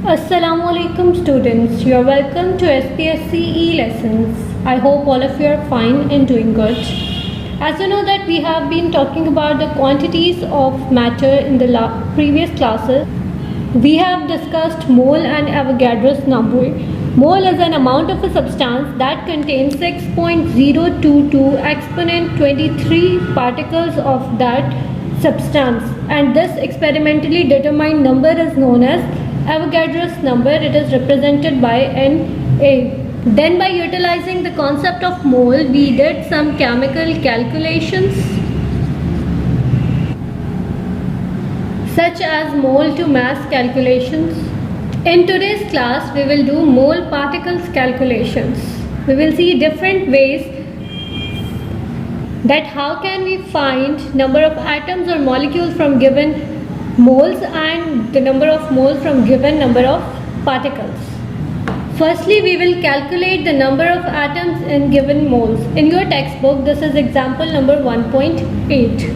Assalamualaikum students, you are welcome to SPSC e-lessons. I hope all of you are fine and doing good. As you know that we have been talking about the quantities of matter in the previous classes. We have discussed mole and Avogadro's number. Mole is an amount of a substance that contains 6.022 exponent 23 particles of that substance, and this experimentally determined number is known as Avogadro's number. It is represented by Na. Then by utilizing the concept of mole, we did some chemical calculations such as mole to mass calculations. In today's class, we will do mole particles calculations. We will see different ways that how can we find number of atoms or molecules from given moles and the number of moles from given number of particles. Firstly, we will calculate the number of atoms in given moles. In your textbook, this is example number 1.8.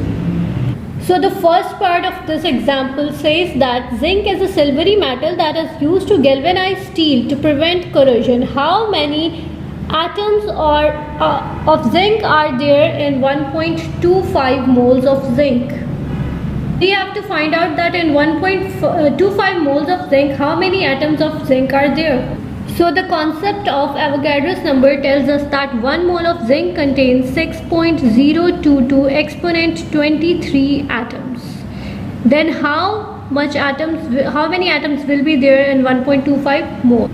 So the first part of this example says that zinc is a silvery metal that is used to galvanize steel to prevent corrosion. How many atoms of zinc are there in 1.25 moles of zinc? We have to find out that in 1.25 moles of zinc, how many atoms of zinc are there. So the concept of Avogadro's number tells us that 1 mole of zinc contains 6.022 exponent 23 atoms. Then how many atoms will be there in 1.25 mole?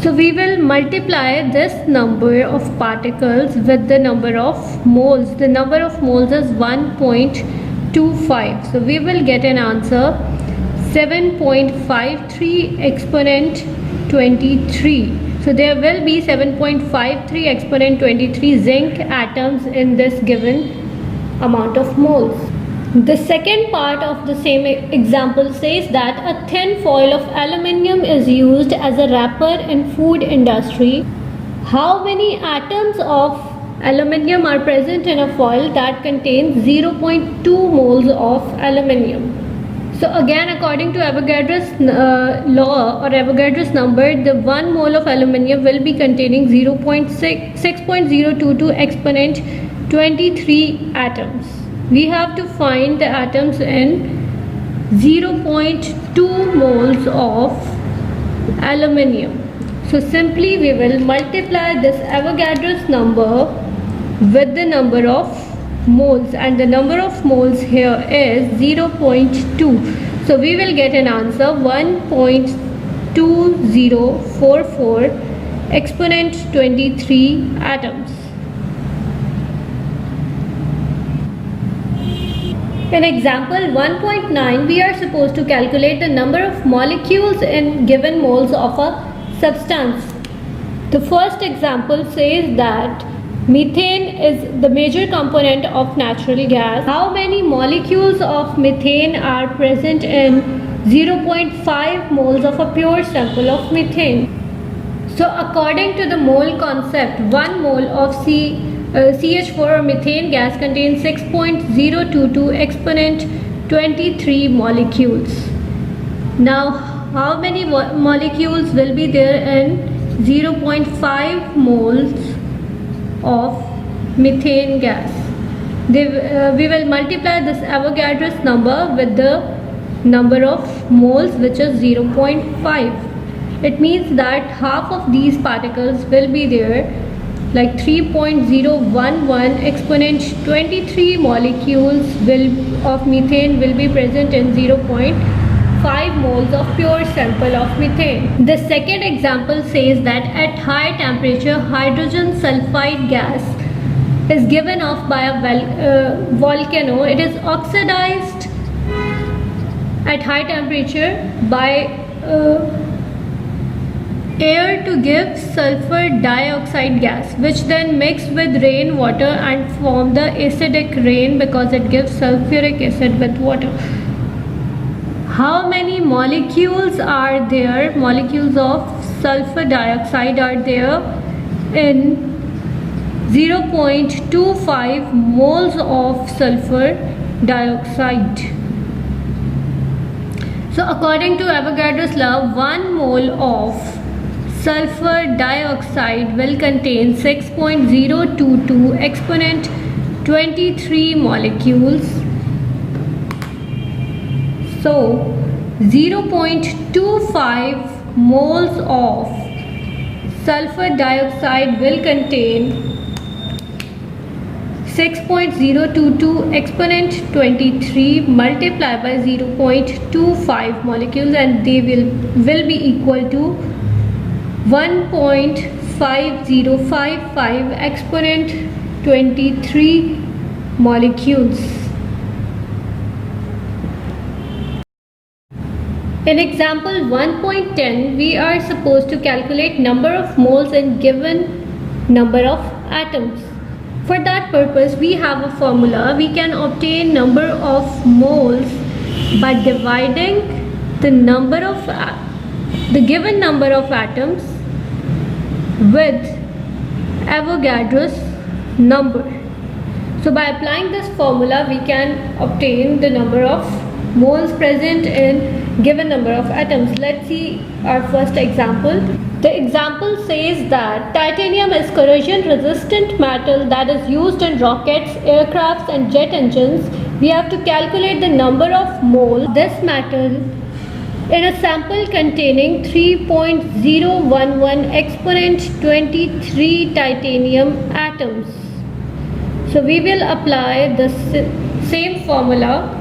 So we will multiply this number of particles with the number of moles. The number of moles is 1.25. So we will get an answer 7.53 exponent 23. So there will be 7.53 exponent 23 zinc atoms in this given amount of moles. The second part of the same example says that a thin foil of aluminium is used as a wrapper in food industry. How many atoms of aluminium are present in a foil that contains 0.2 moles of aluminium? So again, according to Avogadro's law or Avogadro's number, the 1 mole of aluminium will be containing 6.022 exponent 23 atoms. We have to find the atoms in 0.2 moles of aluminium. So simply we will multiply this Avogadro's number with the number of moles, and the number of moles here is 0.2. So we will get an answer 1.2044 exponent 23 atoms. In example 1.9, we are supposed to calculate the number of molecules in given moles of a substance. The first example says that methane is the major component of natural gas. How many molecules of methane are present in 0.5 moles of a pure sample of methane? So according to the mole concept, 1 mole of CH4 or methane gas contains 6.022 exponent 23 molecules. Now how many molecules will be there in 0.5 moles of methane gas? We will multiply this Avogadro's number with the number of moles, which is 0.5. It means that half of these particles will be there, like 3.011 exponent 23 molecules of methane will be present in 0.5 moles of pure sample of methane. The second example says that at high temperature, hydrogen sulfide gas is given off by a volcano. It is oxidized at high temperature by air to give sulfur dioxide gas, which then mixed with rainwater and form the acidic rain because it gives sulfuric acid with water. How many molecules are there? Molecules of sulfur dioxide are there in 0.25 moles of sulfur dioxide. So according to Avogadro's law, 1 mole of sulfur dioxide will contain 6.022 exponent 23 molecules. So 0.25 moles of sulfur dioxide will contain 6.022 exponent 23 multiplied by 0.25 molecules, and they will be equal to 1.5055 exponent 23 molecules. In example 1.10, we are supposed to calculate number of moles in given number of atoms. For that purpose, we have a formula. We can obtain number of moles by dividing the given number of atoms with Avogadro's number. So by applying this formula, we can obtain the number of moles present in given number of atoms. Let's see our first example. The example says that titanium is corrosion resistant metal that is used in rockets, aircrafts and jet engines. We have to calculate the number of moles of this metal in a sample containing 3.011 exponent 23 titanium atoms. So we will apply the same formula.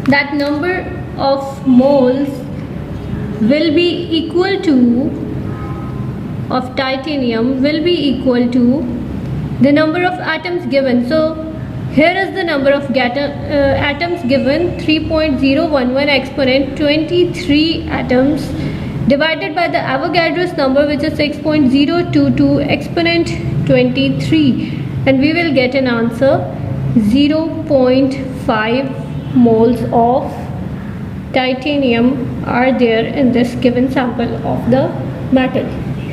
That number of moles will be equal to of titanium will be equal to the number of atoms given. So here is the number of atoms given, 3.011 exponent 23 atoms divided by the Avogadro's number, which is 6.022 exponent 23, and we will get an answer 0.5 moles of titanium are there in this given sample of the metal.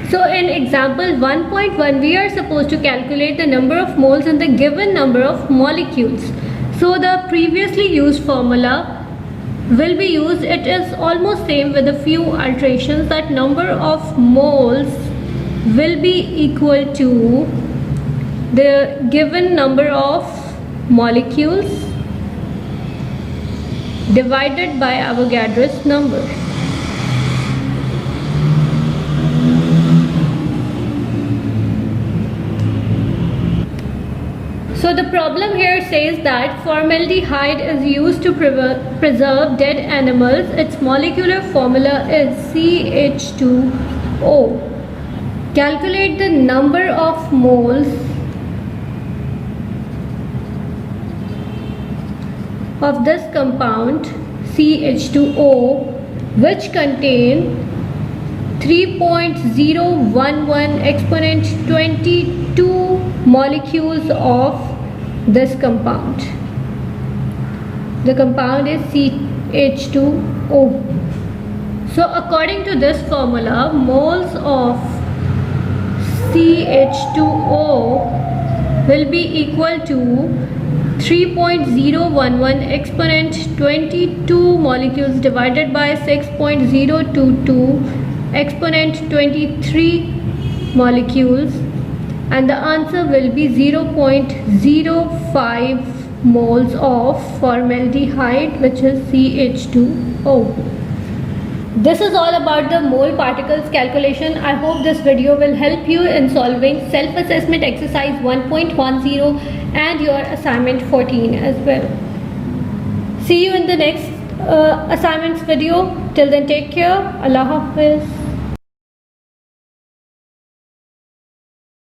So in example 1.1, we are supposed to calculate the number of moles in the given number of molecules. So the previously used formula will be used. It is almost same with a few alterations. That number of moles will be equal to the given number of molecules divided by Avogadro's number. So the problem here says that formaldehyde is used to preserve dead animals. Its molecular formula is CH2O. Calculate the number of moles of this compound CH2O, which contain 3.011 exponent 22 molecules of this compound. The compound is CH2O. So according to this formula, moles of CH2O will be equal to 3.011 exponent 22 molecules divided by 6.022 exponent 23 molecules, and the answer will be 0.05 moles of formaldehyde, which is CH2O. This is all about the mole particles calculation. I hope this video will help you in solving self-assessment exercise 1.10 and your assignment 14 as well. See you in the next assignments video. Till then, take care. Allah Hafiz.